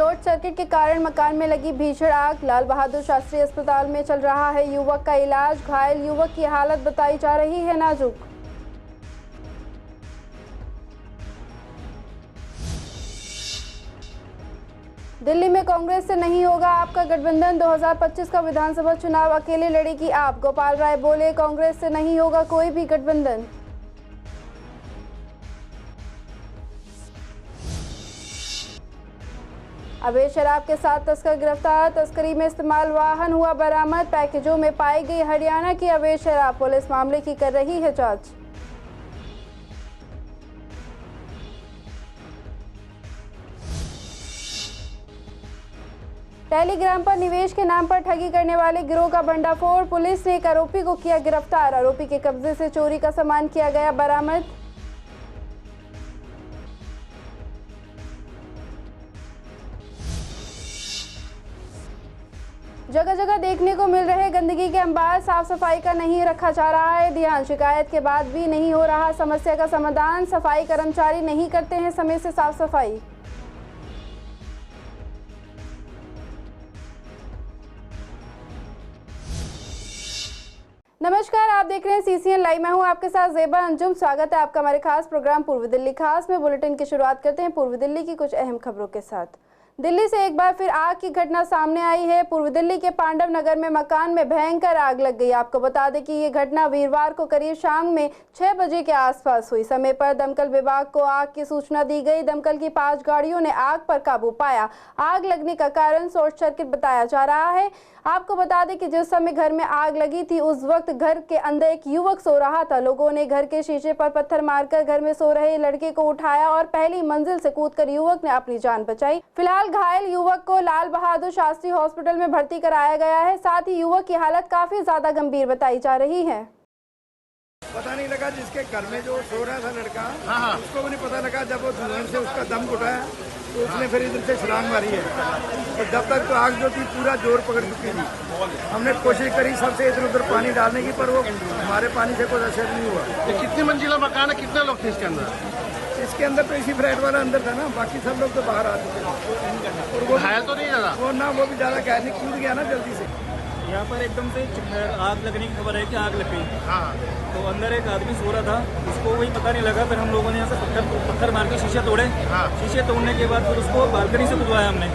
Short circuit के कारण मकान में लगी भीषण आग। लाल बहादुर शास्त्री अस्पताल में चल रहा है युवक का इलाज। घायल युवक की हालत बताई जा रही है नाजुक। दिल्ली में कांग्रेस से नहीं होगा आपका गठबंधन। 2025 का विधानसभा चुनाव अकेले लड़ेगी आप। गोपाल राय बोले, कांग्रेस से नहीं होगा कोई भी गठबंधन। अवैध शराब के साथ तस्कर गिरफ्तार। तस्करी में इस्तेमाल वाहन हुआ बरामद। पैकेजों में पाई गई हरियाणा की अवैध शराब। पुलिस मामले की कर रही है जांच। टेलीग्राम पर निवेश के नाम पर ठगी करने वाले गिरोह का भंडाफोड़। पुलिस ने एक आरोपी को किया गिरफ्तार। आरोपी के कब्जे से चोरी का सामान किया गया बरामद। जगह जगह देखने को मिल रहे गंदगी के अंबार। साफ सफाई का नहीं रखा जा रहा है ध्यान। शिकायत के बाद भी नहीं हो रहा समस्या का समाधान। सफाई कर्मचारी नहीं करते हैं समय से साफ सफाई। नमस्कार, आप देख रहे हैं सीसीएन लाइव। मैं हूं आपके साथ ज़ेबा अंजुम। स्वागत है आपका हमारे खास प्रोग्राम पूर्व दिल्ली खास में। बुलेटिन की शुरुआत करते हैं पूर्व दिल्ली की कुछ अहम खबरों के साथ। दिल्ली से एक बार फिर आग की घटना सामने आई है। पूर्व दिल्ली के पांडव नगर में मकान में भयंकर आग लग गई। आपको बता दें कि ये घटना वीरवार को करीब शाम में 6 बजे के आसपास हुई। समय पर दमकल विभाग को आग की सूचना दी गई। दमकल की 5 गाड़ियों ने आग पर काबू पाया। आग लगने का कारण शॉर्ट सर्किट बताया जा रहा है। आपको बता दें कि जिस समय घर में आग लगी थी उस वक्त घर के अंदर एक युवक सो रहा था। लोगों ने घर के शीशे पर पत्थर मारकर घर में सो रहे लड़के को उठाया और पहली मंजिल से कूदकर युवक ने अपनी जान बचाई। फिलहाल घायल युवक को लाल बहादुर शास्त्री हॉस्पिटल में भर्ती कराया गया है। साथ ही युवक की हालत काफी ज्यादा गंभीर बताई जा रही है। पता नहीं लगा जिसके घर में जो सो रहा था लड़का, उसको भी नहीं पता लगा। जब वो धुआं से उसका दम घुटाया तो उसने फिर इधर से छलांग मारी है। तो जब तक तो आग जो थी पूरा जोर पकड़ चुकी थी। हमने कोशिश करी सबसे इधर उधर पानी डालने की, पर वो हमारे पानी से कोई असर नहीं हुआ। ये कितनी मंजिला मकान है, कितने लोग थे इसके अंदर? इसके अंदर तो इसी फ्लैट वाला अंदर था ना, बाकी सब लोग तो बाहर आ चुके थे। और वो घायल तो नहीं ज्यादा? वो भी ज्यादा घायल नहीं, कूद गया ना जल्दी से। यहाँ पर एकदम से आग लगने की खबर है कि आग लग गई। तो अंदर एक आदमी सो रहा था, उसको वही पता नहीं लगा। फिर हम लोगों ने यहाँ से पत्थर मार के शीशे तोड़े। शीशे तोड़ने के बाद फिर उसको बालकनी से कूदवाया हमने।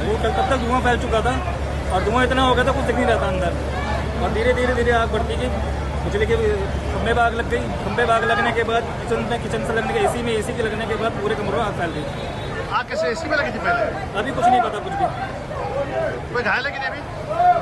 वो तब तक धुआं फैल चुका था और धुआं इतना हो गया था कुछ दिख नहीं रहा था अंदर। और धीरे धीरे आग बढ़ती गई। बिजली के खंभे में आग लग गई। खंभे में आग लगने के बाद किचन से लगने के एसी के लगने के बाद पूरे कमरों में आग फैल गई। आग कैसे एसी में लगी थी पहले? अभी कुछ नहीं पता, कुछ भी। कोई घायल है कि नहीं?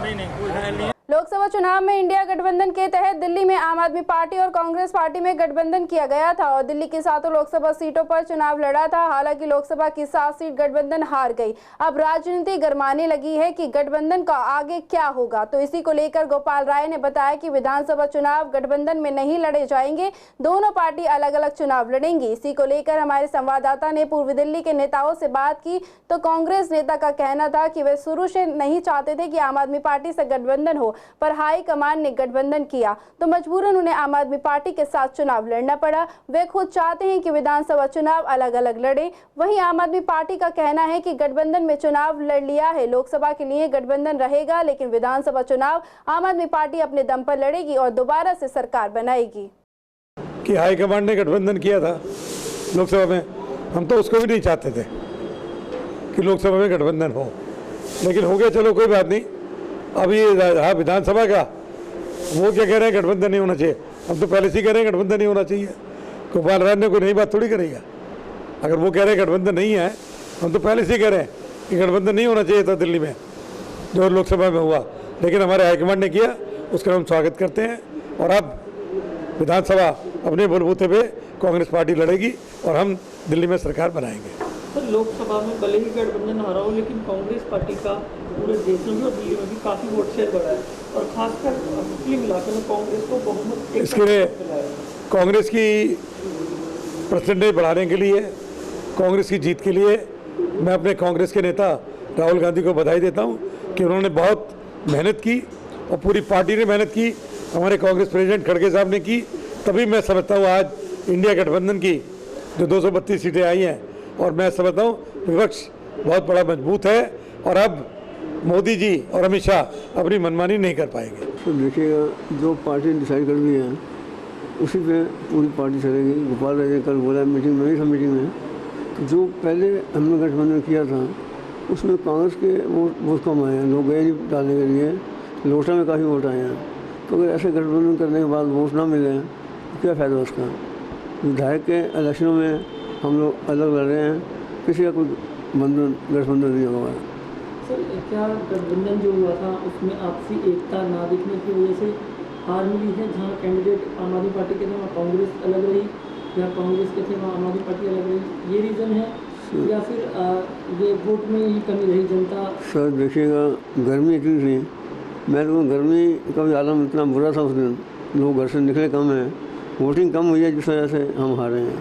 नहीं, कोई घायल नहीं है। लोकसभा चुनाव में इंडिया गठबंधन के तहत दिल्ली में आम आदमी पार्टी और कांग्रेस पार्टी में गठबंधन किया गया था और दिल्ली की 7 लोकसभा सीटों पर चुनाव लड़ा था। हालांकि लोकसभा की 7 सीट गठबंधन हार गई। अब राजनीति गरमाने लगी है कि गठबंधन का आगे क्या होगा। तो इसी को लेकर गोपाल राय ने बताया कि विधानसभा चुनाव गठबंधन में नहीं लड़े जाएंगे, दोनों पार्टी अलग अलग चुनाव लड़ेंगी। इसी को लेकर हमारे संवाददाता ने पूर्व दिल्ली के नेताओं से बात की तो कांग्रेस नेता का कहना था कि वे शुरू से नहीं चाहते थे कि आम आदमी पार्टी से गठबंधन हो, पर हाईकमान ने गठबंधन किया तो मजबूरन उन्हें आम आदमी पार्टी के साथ चुनाव लड़ना पड़ा। वे खुद चाहते हैं कि विधानसभा चुनाव अलग अलग लड़े। वहीं आम आदमी पार्टी का कहना है कि गठबंधन में चुनाव लड़ लिया है, लोकसभा के लिए गठबंधन रहेगा, लेकिन विधानसभा चुनाव आम आदमी पार्टी अपने दम पर लड़ेगी और दोबारा से सरकार बनाएगी। कि हाईकमान ने गठबंधन किया था लोकसभा में, हम तो उसको भी नहीं चाहते थे कि लोकसभा में गठबंधन हो, लेकिन हो गया, चलो कोई बात नहीं। अब ये रहा विधानसभा का, वो क्या कह रहे हैं गठबंधन नहीं होना चाहिए। हम तो पहले से ही कह रहे हैं गठबंधन नहीं होना चाहिए। गोपाल राय ने कोई नई बात थोड़ी करेगा। अगर वो कह रहे हैं गठबंधन नहीं है, हम तो पहले से ही कह रहे हैं कि गठबंधन नहीं होना चाहिए था दिल्ली में जो लोकसभा में हुआ, लेकिन हमारे हाईकमान ने किया, उसका हम स्वागत करते हैं। और अब विधानसभा अपने बलबूते पे कांग्रेस पार्टी लड़ेगी और हम दिल्ली में सरकार बनाएंगे। सर, लोकसभा में भले ही गठबंधन हारा हो, लेकिन कांग्रेस पार्टी का पूरे देश में और दिल्ली में भी काफ़ी वोट शेयर बढ़ा है और खासकर मुस्लिम इलाके में कांग्रेस को बहुमत इसके लिए कांग्रेस की परसेंटेज बढ़ाने के लिए, कांग्रेस की जीत के लिए मैं अपने कांग्रेस के नेता राहुल गांधी को बधाई देता हूं कि उन्होंने बहुत मेहनत की और पूरी पार्टी ने मेहनत की, हमारे कांग्रेस प्रेसिडेंट खड़गे साहब ने की। तभी मैं समझता हूँ आज इंडिया गठबंधन की जो 232 सीटें आई हैं, और मैं समझता हूँ विपक्ष बहुत बड़ा मजबूत है और अब मोदी जी और अमित शाह अपनी मनमानी नहीं कर पाएंगे। तो देखिएगा, जो पार्टी डिसाइड कर दी है उसी पे पूरी पार्टी चलेगी। गोपाल राय ने कल बोला मीटिंग में, सब मीटिंग में, जो पहले हमने गठबंधन किया था उसमें कांग्रेस के वोट कम आए हैं, लोग गए नहीं डालने के लिए, लोटा में काफ़ी वोट आए हैं। तो अगर ऐसे गठबंधन करने के बाद वोट ना मिले तो क्या फ़ायदा उसका। विधायक के इलेक्शनों में हम लोग अलग लड़ रहे हैं, किसी का कोई गठबंधन नहीं होगा। सर, क्या गठबंधन जो हुआ था उसमें आपसी एकता ना दिखने की वजह से हार मिली है? जहाँ कैंडिडेट आम आदमी पार्टी के थे वहाँ कांग्रेस अलग रही, जहाँ कांग्रेस के थे वहाँ आम आदमी पार्टी अलग रही, ये रीज़न है या फिर ये वोट में ही कमी रही जनता? सर देखिएगा, गर्मी इतनी थी, मैं तो गर्मी का भी आलम इतना बुरा था उस दिन, लोग घर से निकले कम हैं, वोटिंग कम हुई है जिस वजह से हम हारे हैं।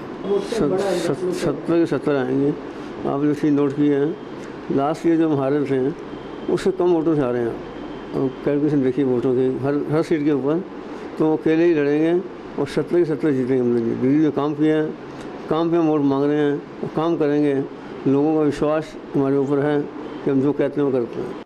70 के 70 आएंगे। आपने चीज़ नोट की है, लास्ट ईयर जब हम हारे थे उससे कम वोटों से हारे हैं। और कैलकुलेशन देखिए वोटों की हर सीट के ऊपर, तो वो अकेले ही लड़ेंगे और 70 के 70 जीतेंगे। हम लोग दिल्ली में काम किया है, काम पे हम वोट मांग रहे हैं और काम करेंगे। लोगों का विश्वास हमारे ऊपर है कि हम जो कहते हैं वो करते हैं।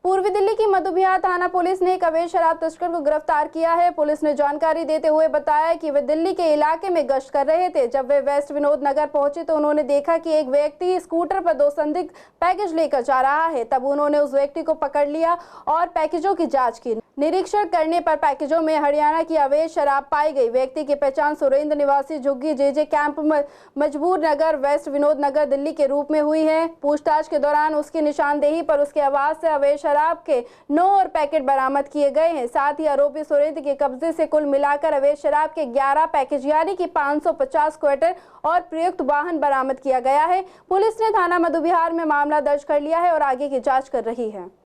पूर्वी दिल्ली की मधुबिहार थाना पुलिस ने एक अवैध शराब तस्कर को गिरफ्तार किया है। पुलिस ने जानकारी देते हुए बताया कि वे दिल्ली के इलाके में गश्त कर रहे थे। जब वे वेस्ट विनोद नगर पहुंचे तो उन्होंने देखा कि एक व्यक्ति स्कूटर पर 2 संदिग्ध पैकेज लेकर जा रहा है। तब उन्होंने उस व्यक्ति को पकड़ लिया और पैकेजों की जांच की। निरीक्षण करने पर पैकेजों में हरियाणा की अवैध शराब पाई गई। व्यक्ति की पहचान सुरेंद्र निवासी झुग्गी JJ कैंप मजबूर नगर वेस्ट विनोद नगर दिल्ली के रूप में हुई है। पूछताछ के दौरान उसकी निशानदेही पर उसके आवास से अवैध शराब के 9 और पैकेट बरामद किए गए हैं। साथ ही आरोपी सुरेंद्र के कब्जे से कुल मिलाकर अवैध शराब के 11 पैकेज यानी कि 550 क्वार्टर और प्रयुक्त वाहन बरामद किया गया है। पुलिस ने थाना मधुबिहार में मामला दर्ज कर लिया है और आगे की जांच कर रही है।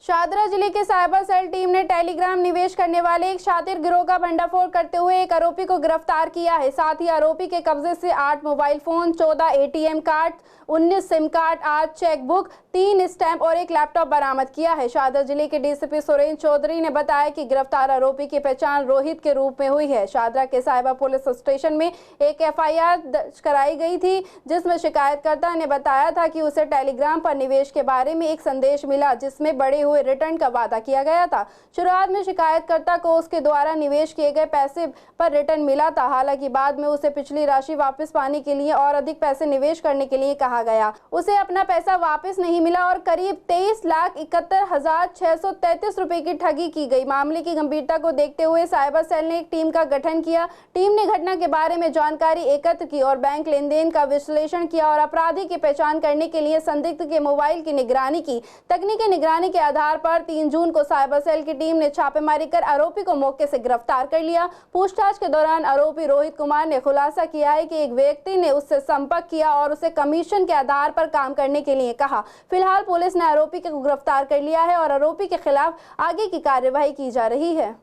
शादरा जिले के साइबर सेल टीम ने टेलीग्राम निवेश करने वाले एक शातिर गिरोह का भंडाफोड़ करते हुए एक आरोपी को गिरफ्तार किया है। साथ ही आरोपी के कब्जे से 8 mobile phone, 14 ATM card, 19 SIM card, 8 chequebook, 3 stamp और एक लैपटॉप बरामद किया है। शादरा जिले के DCP सुरेंद्र चौधरी ने बताया कि गिरफ्तार आरोपी की पहचान रोहित के रूप में हुई है। शादरा के साइबर पुलिस स्टेशन में एक FIR दर्ज कराई गई थी, जिसमें शिकायतकर्ता ने बताया था कि उसे टेलीग्राम पर निवेश के बारे में एक संदेश मिला जिसमें बड़े हुए रिटर्न का वादा किया गया था। शुरुआत में शिकायतकर्ता को उसके द्वारा निवेश किए गए पैसे पर रिटर्न मिला था। हालांकि बाद में उसे पिछली राशि वापस पाने के लिए और अधिक पैसे निवेश करने के लिए कहा गया। उसे अपना पैसा वापस नहीं मिला और करीब 23,71,633 रुपए की ठगी की गई। मामले की गंभीरता को देखते हुए साइबर सेल ने एक टीम का गठन किया। टीम ने घटना के बारे में जानकारी एकत्र की और बैंक लेन देन का विश्लेषण किया और अपराधी की पहचान करने के लिए संदिग्ध के मोबाइल की निगरानी की। तकनीकी निगरानी के आधार पर 3 जून को साइबर सेल की टीम ने छापेमारी कर आरोपी को मौके से गिरफ्तार कर लिया। पूछताछ के दौरान आरोपी रोहित कुमार ने खुलासा किया है कि एक व्यक्ति ने उससे संपर्क किया और उसे कमीशन के आधार पर काम करने के लिए कहा। फिलहाल पुलिस ने आरोपी को गिरफ्तार कर लिया है और आरोपी के खिलाफ आगे की कार्यवाही की जा रही है।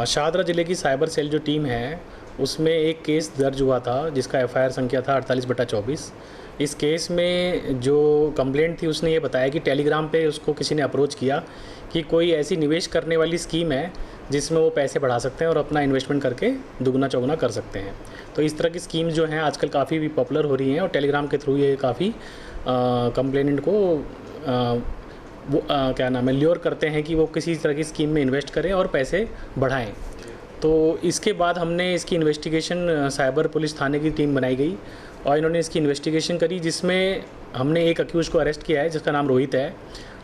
शादरा जिले की साइबर सेल जो टीम है उसमें एक केस दर्ज हुआ था जिसका FIR संख्या था 48/24। इस केस में जो कंप्लेंट थी उसने ये बताया कि टेलीग्राम पे उसको किसी ने अप्रोच किया कि कोई ऐसी निवेश करने वाली स्कीम है जिसमें वो पैसे बढ़ा सकते हैं और अपना इन्वेस्टमेंट करके दुगना चौगुना कर सकते हैं। तो इस तरह की स्कीम जो हैं आजकल काफ़ी भी पॉपुलर हो रही हैं और टेलीग्राम के थ्रू ये काफ़ी कंप्लेनेंट को क्या नाम है ल्योर करते हैं कि वो किसी तरह की स्कीम में इन्वेस्ट करें और पैसे बढ़ाएं। तो इसके बाद हमने इसकी इन्वेस्टिगेशन साइबर पुलिस थाने की टीम बनाई गई और इन्होंने इसकी इन्वेस्टिगेशन करी, जिसमें हमने एक अक्यूज़ को अरेस्ट किया है जिसका नाम रोहित है।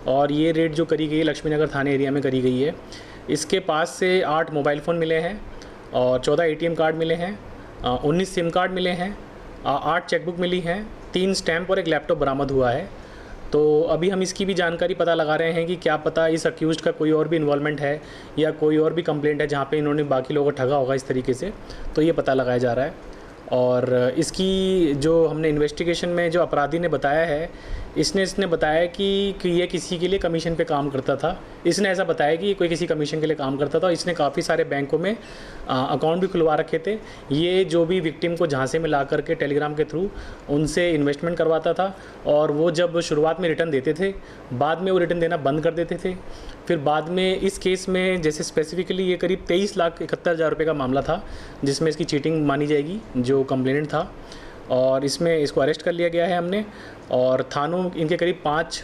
और ये रेड जो करी गई है लक्ष्मीनगर थाने एरिया में करी गई है। इसके पास से 8 मोबाइल फ़ोन मिले हैं और 14 ATM कार्ड मिले हैं, 19 सिम कार्ड मिले हैं, 8 चेकबुक मिली हैं, 3 स्टैम्प और एक लैपटॉप बरामद हुआ है। तो अभी हम इसकी भी जानकारी पता लगा रहे हैं कि क्या पता इस अक्यूज़ का कोई और भी इन्वॉल्वमेंट है या कोई और भी कंप्लेंट है जहाँ पे इन्होंने बाकी लोगों को ठगा होगा इस तरीके से, तो ये पता लगाया जा रहा है। और इसकी जो हमने इन्वेस्टिगेशन में जो अपराधी ने बताया है इसने बताया कि ये किसी के लिए कमीशन पे काम करता था। इसने ऐसा बताया कि कोई किसी कमीशन के लिए काम करता था और इसने काफ़ी सारे बैंकों में अकाउंट भी खुलवा रखे थे। ये जो भी विक्टिम को झांसे में ला करके टेलीग्राम के थ्रू उनसे इन्वेस्टमेंट करवाता था और वो जब शुरुआत में रिटर्न देते थे, बाद में वो रिटर्न देना बंद कर देते थे। फिर बाद में इस केस में जैसे स्पेसिफिकली ये करीब 23,71,000 रुपये का मामला था जिसमें इसकी चीटिंग मानी जाएगी जो कंप्लेनेंट था। और इसमें इसको अरेस्ट कर लिया गया है हमने। और थानों इनके करीब 5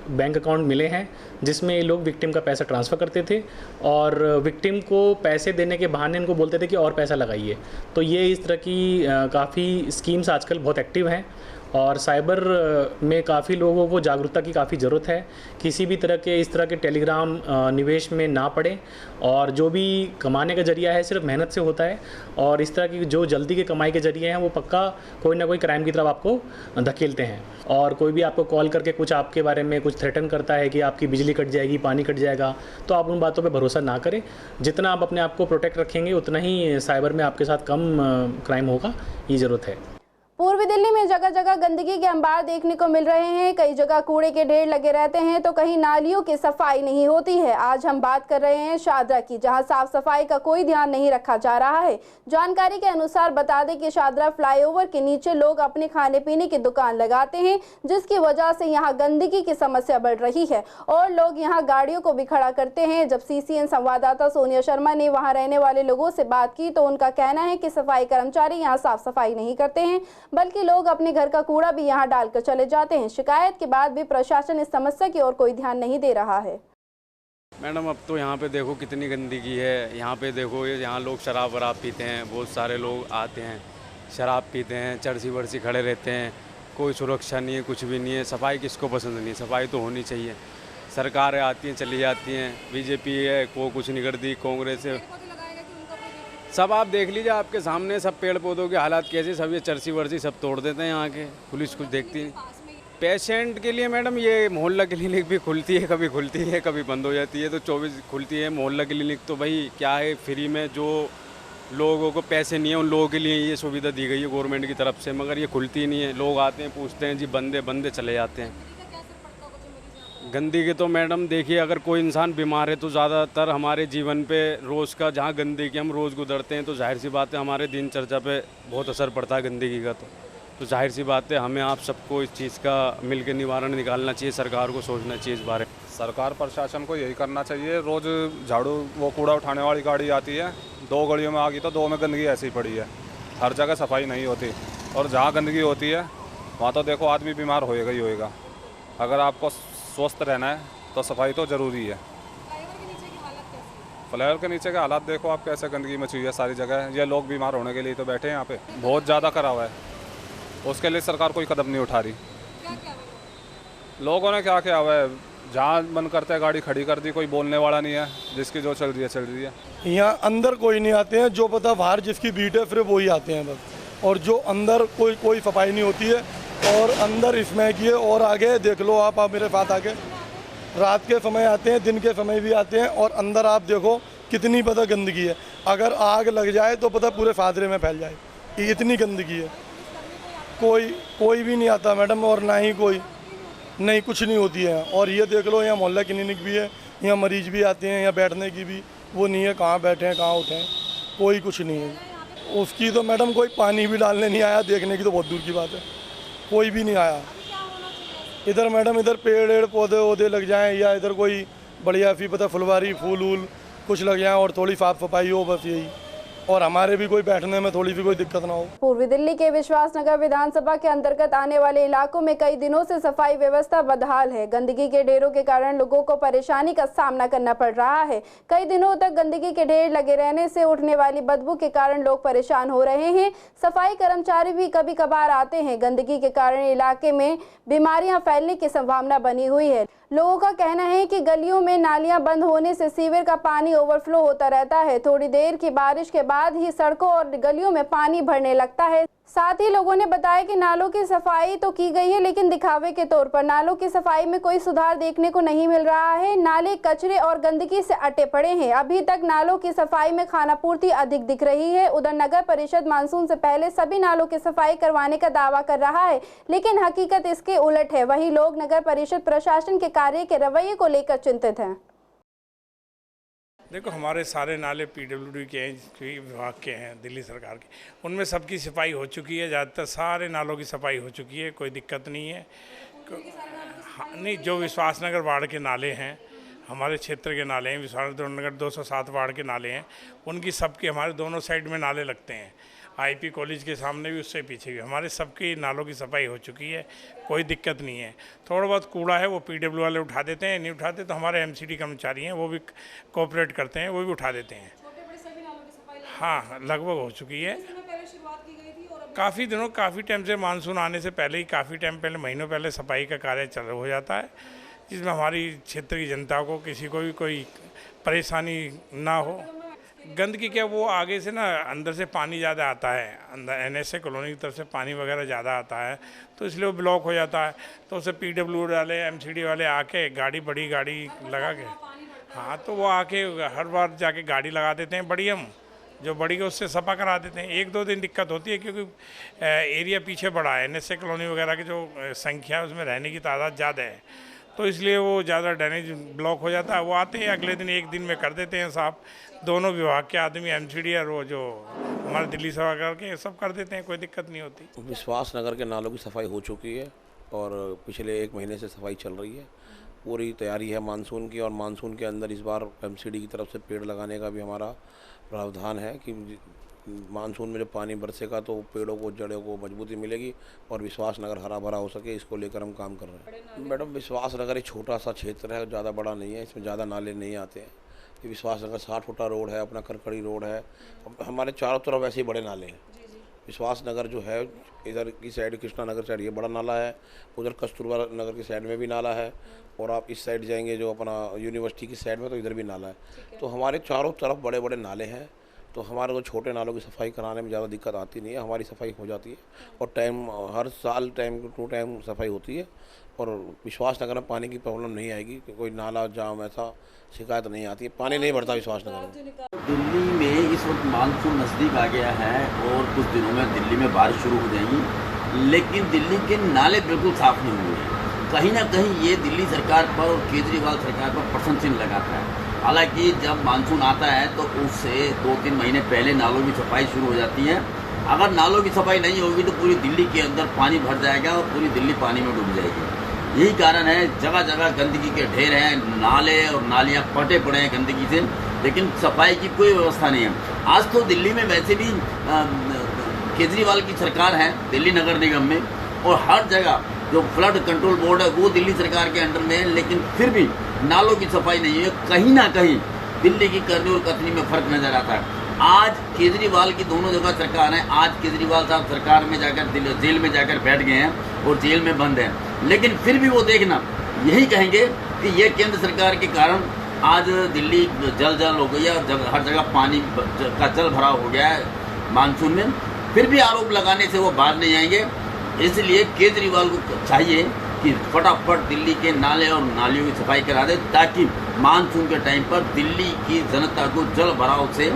बैंक अकाउंट मिले हैं जिसमें ये लोग विक्टिम का पैसा ट्रांसफ़र करते थे और विक्टिम को पैसे देने के बहाने इनको बोलते थे कि और पैसा लगाइए। तो ये इस तरह की काफ़ी स्कीम्स आजकल बहुत एक्टिव हैं और साइबर में काफ़ी लोगों को जागरूकता की काफ़ी ज़रूरत है। किसी भी तरह के इस तरह के टेलीग्राम निवेश में ना पड़े और जो भी कमाने का जरिया है सिर्फ मेहनत से होता है और इस तरह की जो जल्दी के कमाई के जरिए हैं वो पक्का कोई ना कोई क्राइम की तरफ आपको धकेलते हैं। और कोई भी आपको कॉल करके कुछ आपके बारे में कुछ थ्रेटन करता है कि आपकी बिजली कट जाएगी, पानी कट जाएगा, तो आप उन बातों पे भरोसा ना करें। जितना आप अपने आप को प्रोटेक्ट रखेंगे उतना ही साइबर में आपके साथ कम क्राइम होगा, ये ज़रूरत है। पूर्वी दिल्ली में जगह जगह गंदगी के अंबार देखने को मिल रहे हैं। कई जगह कूड़े के ढेर लगे रहते हैं तो कहीं नालियों की सफाई नहीं होती है। आज हम बात कर रहे हैं शादरा की, जहां साफ सफाई का कोई ध्यान नहीं रखा जा रहा है। जानकारी के अनुसार बता दें कि शादरा फ्लाईओवर के नीचे लोग अपने खाने पीने की दुकान लगाते हैं, जिसकी वजह से यहां गंदगी की समस्या बढ़ रही है और लोग यहां गाड़ियों को भी खड़ा करते हैं। जब CCN संवाददाता सोनिया शर्मा ने वहां रहने वाले लोगों से बात की तो उनका कहना है कि सफाई कर्मचारी यहां साफ सफाई नहीं करते हैं, बल्कि लोग अपने घर का कूड़ा भी यहां डालकर चले जाते हैं। शिकायत के बाद भी प्रशासन इस समस्या की ओर कोई ध्यान नहीं दे रहा है। मैडम अब तो यहाँ पे देखो कितनी गंदगी है। यहाँ पे देखो यहाँ लोग शराब वराब पीते हैं, बहुत सारे लोग आते हैं शराब पीते हैं, चर्सी वर्सी खड़े रहते हैं, कोई सुरक्षा नहीं है, कुछ भी नहीं है। सफाई किसको पसंद नहीं है? सफाई तो होनी चाहिए। सरकारें आती हैं चली जाती हैं, BJP है वो कुछ नहीं करती, कांग्रेस है, सब आप देख लीजिए आपके सामने सब पेड़ पौधों के हालात कैसे, सब ये चर्सी वर्सी सब तोड़ देते हैं यहाँ के, पुलिस कुछ देखती नहीं। पेशेंट के लिए मैडम ये मोहल्ला क्लिनिक भी खुलती है, कभी खुलती है कभी बंद हो जाती है, तो 24 खुलती है मोहल्ला क्लिनिक। तो भाई क्या है, फ्री में जो लोगों को पैसे नहीं है उन लोगों के लिए ये सुविधा दी गई है गवर्नमेंट की तरफ से, मगर ये खुलती नहीं है। लोग आते हैं पूछते हैं जी बंदे बंदे चले जाते हैं। गंदगी तो मैडम देखिए अगर कोई इंसान बीमार है तो ज़्यादातर हमारे जीवन पे रोज़ का जहाँ गंदगी हम रोज़ गुजरते हैं तो जाहिर सी बात है हमारे दिनचर्या पे बहुत असर पड़ता है गंदगी का। तो जाहिर सी बात है हमें आप सबको इस चीज़ का मिलकर निवारण निकालना चाहिए, सरकार को सोचना चाहिए इस बारे में। सरकार प्रशासन को यही करना चाहिए। रोज़ झाड़ू वो कूड़ा उठाने वाली गाड़ी आती है, 2 गलियों में आ गई तो 2 में गंदगी ऐसी पड़ी है। हर जगह सफाई नहीं होती और जहाँ गंदगी होती है वहाँ तो देखो आदमी बीमार होएगा ही होएगा। अगर आपको स्वस्थ रहना है तो सफाई तो ज़रूरी है। फ्लाईओवर के नीचे के हालात देखो आप, कैसे गंदगी मची हुई है सारी जगह। ये लोग बीमार होने के लिए तो बैठे हैं यहाँ पे, बहुत ज़्यादा करा हुआ है, उसके लिए सरकार कोई कदम नहीं उठा रही। लोगों ने क्या किया हुआ है, जहाँ मन करता है गाड़ी खड़ी कर दी, कोई बोलने वाला नहीं है, जिसकी जो चल रही है। यहाँ अंदर कोई नहीं आते हैं, जो पता बाहर जिसकी बीट है फिर वही आते हैं बस। और जो अंदर कोई सफाई नहीं होती है और अंदर इसमें किए और आगे देख लो आप मेरे साथ आके, रात के समय आते हैं, दिन के समय भी आते हैं और अंदर आप देखो कितनी पता गंदगी है। अगर आग लग जाए तो पता पूरे फादरे में फैल जाए, इतनी गंदगी है। कोई भी नहीं आता मैडम और ना ही कोई नहीं, कुछ नहीं होती है। और ये देख लो यहाँ मोहल्ला क्लिनिक भी है, यहाँ मरीज भी आते हैं, यहाँ बैठने की भी वो नहीं है, कहाँ बैठे हैं कहाँ उठें, कोई कुछ नहीं है। उसकी तो मैडम कोई पानी भी डालने नहीं आया, देखने की तो बहुत दूर की बात है, कोई भी नहीं आया। इधर मैडम इधर पेड़ पौधे वौधे लग जाएं या इधर कोई बढ़िया फी पता फुलवारी फूल वूल कुछ लग जाए और थोड़ी साफ सफाई हो, बस यही। और हमारे भी कोई बैठने में थोड़ी भी कोई दिक्कत ना हो। पूर्वी दिल्ली के विश्वासनगर विधानसभा के अंतर्गत आने वाले इलाकों में कई दिनों से सफाई व्यवस्था बदहाल है। गंदगी के ढेरों के कारण लोगों को परेशानी का सामना करना पड़ रहा है। कई दिनों तक गंदगी के ढेर लगे रहने से उठने वाली बदबू के कारण लोग परेशान हो रहे हैं। सफाई कर्मचारी भी कभी कभार आते हैं। गंदगी के कारण इलाके में बीमारियां फैलने की संभावना बनी हुई है। लोगों का कहना है कि गलियों में नालियां बंद होने से सीवर का पानी ओवरफ्लो होता रहता है। थोड़ी देर की बारिश के बाद ही सड़कों और गलियों में पानी भरने लगता है। साथ ही लोगों ने बताया कि नालों की सफाई तो की गई है, लेकिन दिखावे के तौर पर नालों की सफाई में कोई सुधार देखने को नहीं मिल रहा है। नाले कचरे और गंदगी से अटे पड़े हैं। अभी तक नालों की सफाई में खानापूर्ति अधिक दिख रही है। उधर नगर परिषद मानसून से पहले सभी नालों की सफाई करवाने का दावा कर रहा है, लेकिन हकीकत इसके उलट है। वहीं लोग नगर परिषद प्रशासन के कार्य के रवैये को लेकर चिंतित हैं। देखो हमारे सारे नाले PWD के हैं, विभाग के हैं, दिल्ली सरकार के, उनमें सबकी सफाई हो चुकी है। ज़्यादातर सारे नालों की सफाई हो चुकी है, कोई दिक्कत नहीं है। नहीं, जो विश्वासनगर वार्ड के नाले हैं, हमारे क्षेत्र के नाले हैं, विश्वासनगर 207 वार्ड के नाले हैं, उनकी सबके हमारे दोनों साइड में नाले लगते हैं। आईपी कॉलेज के सामने भी, उससे पीछे भी हमारे सबकी नालों की सफाई हो चुकी है, कोई दिक्कत नहीं है। थोड़ा बहुत कूड़ा है वो पीडब्ल्यू वाले उठा देते हैं, नहीं उठाते तो हमारे एमसीडी कर्मचारी हैं वो भी कोऑपरेट करते हैं, वो भी उठा देते हैं। हाँ, लगभग हो चुकी है। काफ़ी दिनों, काफ़ी टाइम से, मानसून आने से पहले ही, काफ़ी टाइम पहले, महीनों पहले सफाई का कार्य चल हो जाता है, जिसमें हमारी क्षेत्र की जनता को किसी को भी कोई परेशानी ना हो। गंदगी क्या, वो आगे से ना अंदर से पानी ज़्यादा आता है, अंदर NSA कॉलोनी की तरफ से पानी वगैरह ज़्यादा आता है, तो इसलिए वो ब्लॉक हो जाता है। तो उसे पीडब्ल्यू वाले, एमसीडी वाले आके बड़ी गाड़ी लगा के, हाँ, तो वो आके हर बार जाके गाड़ी लगा देते हैं बड़ी, हम जो बड़ी है उससे सफा करा देते हैं। 1-2 दिन दिक्कत होती है क्योंकि एरिया पीछे बड़ा है, NSA कॉलोनी वगैरह की जो संख्या है उसमें रहने की तादाद ज़्यादा है, तो इसलिए वो ज़्यादा ड्रेनेज ब्लॉक हो जाता है। वो आते हैं अगले दिन, 1 दिन में कर देते हैं साफ, दोनों विभाग के आदमी, एमसीडी और वो जो हमारे दिल्ली सभा करके सब कर देते हैं, कोई दिक्कत नहीं होती। विश्वास नगर के नालों की सफाई हो चुकी है और पिछले 1 महीने से सफाई चल रही है। पूरी तैयारी है मानसून की, और मानसून के अंदर इस बार एमसीडी की तरफ से पेड़ लगाने का भी हमारा प्रावधान है कि मानसून में जब पानी बरसेगा तो पेड़ों को, जड़ों को मजबूती मिलेगी और विश्वास नगर हरा भरा हो सके, इसको लेकर हम काम कर रहे हैं। मैडम, विश्वास नगर एक छोटा सा क्षेत्र है, ज़्यादा बड़ा नहीं है, इसमें ज़्यादा नाले नहीं आते हैं। ये विश्वास नगर 60 फुटा रोड है, अपना करकड़ी रोड है, हमारे चारों तरफ ऐसे ही बड़े नाले हैं। विश्वास नगर जो है, इधर की साइड कृष्णा नगर साइड ये बड़ा नाला है, उधर कस्तूरबा नगर की साइड में भी नाला है, और आप इस साइड जाएंगे जो अपना यूनिवर्सिटी की साइड में, तो इधर भी नाला है। तो हमारे चारों तरफ बड़े बड़े नाले हैं, तो हमारे को छोटे नालों की सफाई कराने में ज़्यादा दिक्कत आती नहीं है, हमारी सफाई हो जाती है और हर साल टाइम टू टाइम सफाई होती है, और विश्वास नगर में पानी की प्रॉब्लम नहीं आएगी, कोई नाला जाम ऐसा शिकायत नहीं आती है, पानी नहीं भरता विश्वास नगर में। दिल्ली में इस वक्त मानसून नज़दीक आ गया है और कुछ दिनों में दिल्ली में बारिश शुरू हो जाएगी, लेकिन दिल्ली के नाले बिल्कुल साफ नहीं हुए। कहीं ना कहीं ये दिल्ली सरकार पर और केजरीवाल सरकार पर प्रश्न चिन्ह लगाता है। हालांकि जब मानसून आता है तो उससे 2-3 महीने पहले नालों की सफाई शुरू हो जाती है। अगर नालों की सफाई नहीं होगी तो पूरी दिल्ली के अंदर पानी भर जाएगा और पूरी दिल्ली पानी में डूब जाएगी। यही कारण है, जगह जगह गंदगी के ढेर हैं, नाले और नालियाँ फटे पड़े हैं गंदगी से, लेकिन सफाई की कोई व्यवस्था नहीं है। आज तो दिल्ली में वैसे भी केजरीवाल की सरकार है दिल्ली नगर निगम में, और हर जगह जो फ्लड कंट्रोल बोर्ड है वो दिल्ली सरकार के अंडर में है, लेकिन फिर भी नालों की सफाई नहीं है। कहीं ना कहीं दिल्ली की करनी और कथनी में फर्क नजर आता है। आज केजरीवाल की दोनों जगह सरकार है, आज केजरीवाल साहब सरकार में जाकर जेल में जाकर बैठ गए हैं और जेल में बंद हैं, लेकिन फिर भी वो देखना यही कहेंगे कि ये केंद्र सरकार के कारण आज दिल्ली जल हो गई है, हर जगह पानी का जल भराव हो गया है मानसून में। फिर भी आरोप लगाने से वो बाहर नहीं आएंगे, इसलिए केजरीवाल को चाहिए कि फटाफट दिल्ली के नाले और नालियों की सफाई करा दे, ताकि मानसून के टाइम पर दिल्ली की जनता को जल भराव से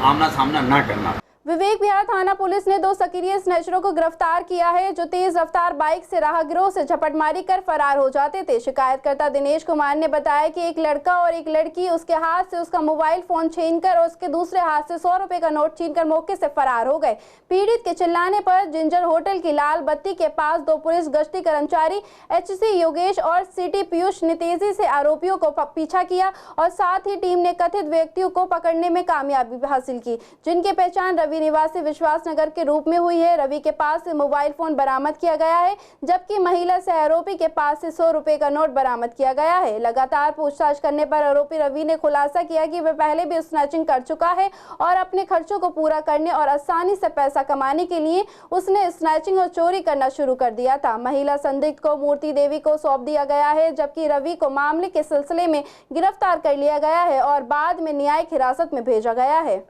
आमना सामना ना करना। विवेक विहार थाना पुलिस ने 2 सक्रिय स्नैचरों को गिरफ्तार किया है, जो तेज रफ्तार बाइक से राहगीरों से झपटमारी कर फरार हो जाते थे। शिकायतकर्ता दिनेश कुमार ने बताया कि एक लड़का और एक लड़की उसके हाथ से उसका मोबाइल फोन छीनकर और उसके दूसरे हाथ से 100 रुपए का नोट छीनकर मौके से फरार हो गए। पीड़ित के चिल्लाने पर जिंजर होटल की लाल बत्ती के पास 2 पुलिस गश्ती कर्मचारी HC योगेश और सिटी पीयूष ने तेजी से आरोपियों को पीछा किया और साथ ही टीम ने कथित व्यक्तियों को पकड़ने में कामयाबी हासिल की, जिनकी पहचान रवि निवासी विश्वास नगर के रूप में हुई है। रवि के पास से मोबाइल फोन बरामद किया गया है, जबकि महिला सह आरोपी के पास से 100 रुपए का नोट बरामद किया गया है। लगातार पूछताछ करने पर आरोपी रवि ने खुलासा किया कि वह पहले भी स्नैचिंग कर चुका है और अपने खर्चों को पूरा करने और आसानी से पैसा कमाने के लिए उसने स्नैचिंग और चोरी करना शुरू कर दिया था। महिला संदिग्ध को मूर्ति देवी को सौंप दिया गया है, जबकि रवि को मामले के सिलसिले में गिरफ्तार कर लिया गया है और बाद में न्यायिक हिरासत में भेजा गया है।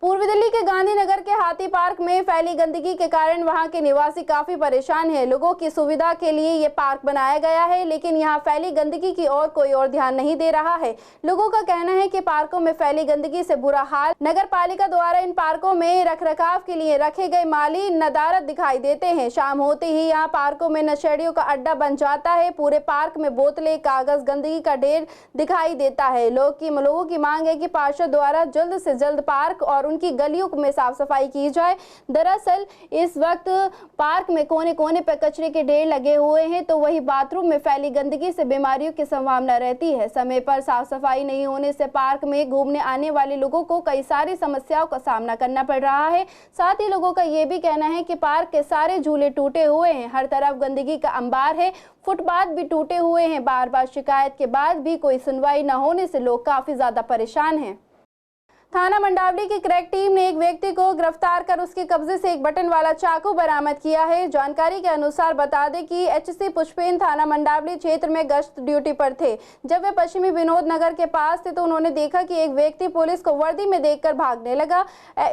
पूर्वी दिल्ली के गांधीनगर के हाथी पार्क में फैली गंदगी के कारण वहां के निवासी काफी परेशान हैं। लोगों की सुविधा के लिए ये पार्क बनाया गया है, लेकिन यहां फैली गंदगी की ओर कोई और ध्यान नहीं दे रहा है। लोगों का कहना है कि पार्कों में फैली गंदगी से बुरा हाल। नगर पालिका द्वारा इन पार्कों में रखरखाव के लिए रखे गए माली नदारत दिखाई देते हैं। शाम होते ही यहाँ पार्कों में नशेड़ियों का अड्डा बन जाता है। पूरे पार्क में बोतलें, कागज, गंदगी का ढेर दिखाई देता है। लोगों की मांग है कि पार्षद द्वारा जल्द से जल्द पार्क और उनकी गलियों में साफ सफाई की जाए। दरअसल इस वक्त पार्क में कोने कोने पर कचरे के ढेर लगे हुए हैं, तो वही बाथरूम में फैली गंदगी से बीमारियों की संभावना रहती है। समय पर साफ सफाई नहीं होने से पार्क में घूमने आने वाले लोगों को कई सारी समस्याओं का सामना करना पड़ रहा है। साथ ही लोगों का ये भी कहना है कि पार्क के सारे झूले टूटे हुए हैं, हर तरफ गंदगी का अंबार है, फुटपाथ भी टूटे हुए हैं। बार बार शिकायत के बाद भी कोई सुनवाई न होने से लोग काफी ज्यादा परेशान हैं। थाना मंडावली की क्रैक टीम ने एक व्यक्ति को गिरफ्तार कर उसके कब्जे से एक बटन वाला चाकू बरामद किया है। जानकारी के अनुसार बता दें कि एचसी पुष्पेन थाना मंडावली क्षेत्र में गश्त ड्यूटी पर थे। जब वे पश्चिमी विनोद नगर के पास थे तो उन्होंने देखा कि एक व्यक्ति पुलिस को वर्दी में देखकर भागने लगा।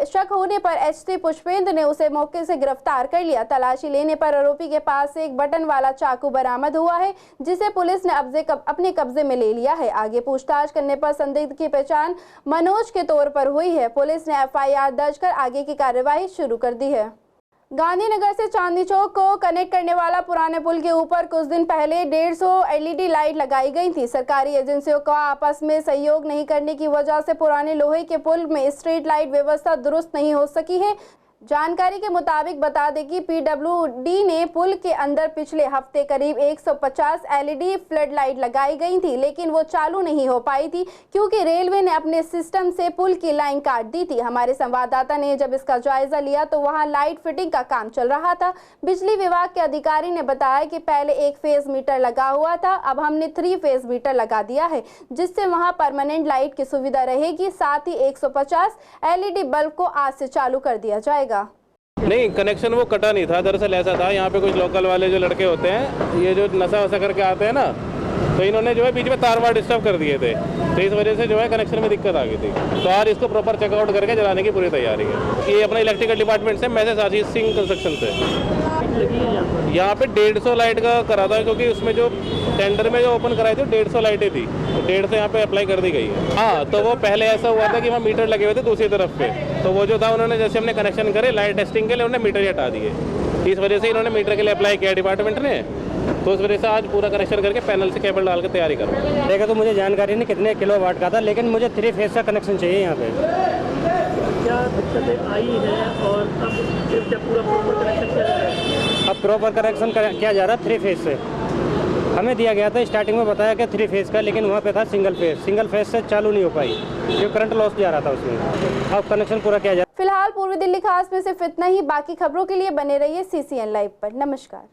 शक होने पर एचसी पुष्पेंद्र ने उसे मौके से गिरफ्तार कर लिया। तलाशी लेने पर आरोपी के पास से एक बटन वाला चाकू बरामद हुआ है, जिसे पुलिस ने अपने कब्जे में ले लिया है। आगे पूछताछ करने पर संदिग्ध की पहचान मनोज के तौर पर हुई है। पुलिस ने एफआईआर दर्ज कर आगे की कार्यवाही शुरू कर दी है। गांधीनगर से चांदनी चौक को कनेक्ट करने वाला पुराने पुल के ऊपर कुछ दिन पहले 150 एलईडी लाइट लगाई गई थी। सरकारी एजेंसियों का आपस में सहयोग नहीं करने की वजह से पुराने लोहे के पुल में स्ट्रीट लाइट व्यवस्था दुरुस्त नहीं हो सकी है। जानकारी के मुताबिक बता दें कि पीडब्ल्यूडी ने पुल के अंदर पिछले हफ्ते करीब 150 एलईडी फ्लड लाइट लगाई गई थी, लेकिन वो चालू नहीं हो पाई थी क्योंकि रेलवे ने अपने सिस्टम से पुल की लाइन काट दी थी। हमारे संवाददाता ने जब इसका जायजा लिया तो वहां लाइट फिटिंग का काम चल रहा था। बिजली विभाग के अधिकारी ने बताया कि पहले एक फेज मीटर लगा हुआ था, अब हमने 3 फेज मीटर लगा दिया है, जिससे वहां परमानेंट लाइट की सुविधा रहेगी। साथ ही 150 एलईडी बल्ब को आज से चालू कर दिया जाएगा। नहीं, कनेक्शन वो कटा नहीं था। दरअसल ऐसा था, यहाँ पे कुछ लोकल वाले जो लड़के होते हैं, ये जो नशा वशा करके आते हैं ना, तो इन्होंने जो है बीच में तार वार डिस्टर्ब कर दिए थे, तो इस वजह से जो है कनेक्शन में दिक्कत आ गई थी। तो आज इसको प्रॉपर चेकआउट करके जलाने की पूरी तैयारी है। ये अपना इलेक्ट्रिकल डिपार्टमेंट से, मैसेज आशीष सिंह कंस्ट्रक्शन से। यहाँ पे 150 लाइट का करा था, क्योंकि उसमें जो टेंडर में जो ओपन कराई थी 150 लाइटें थी, तो 150 यहाँ पे अप्लाई कर दी गई है। हाँ, तो वो पहले ऐसा हुआ था कि वहाँ मीटर लगे हुए थे दूसरी तरफ पे, तो वो जो था उन्होंने जैसे हमने कनेक्शन करे लाइट टेस्टिंग के लिए, उन्होंने मीटर ही हटा दिए। इस वजह से इन्होंने मीटर के लिए अप्लाई किया डिपार्टमेंट ने, तो उस वजह से आज पूरा कनेक्शन करके पैनल से केबल डाल के तैयारी कर रहे हैं। देखा तो मुझे जानकारी नहीं कितने किलोवाट का था, लेकिन मुझे 3 फेज का कनेक्शन चाहिए यहाँ पे। क्या दिक्कतें आई है और अब जब पूरा प्रॉपर कनेक्शन किया जा रहा है? अब प्रॉपर कनेक्शन किया जा रहा है 3 फेज से। हमें दिया गया था, स्टार्टिंग में बताया कि 3 फेज का, लेकिन वहाँ पे था सिंगल फेज से चालू नहीं हो पाई, जो करंट लॉस जा रहा था उसमें। अब कनेक्शन पूरा किया जा रहा है। फिलहाल पूर्वी दिल्ली खास में सिर्फ इतना ही। बाकी खबरों के लिए बने रहिए CCN लाइव पर। नमस्कार।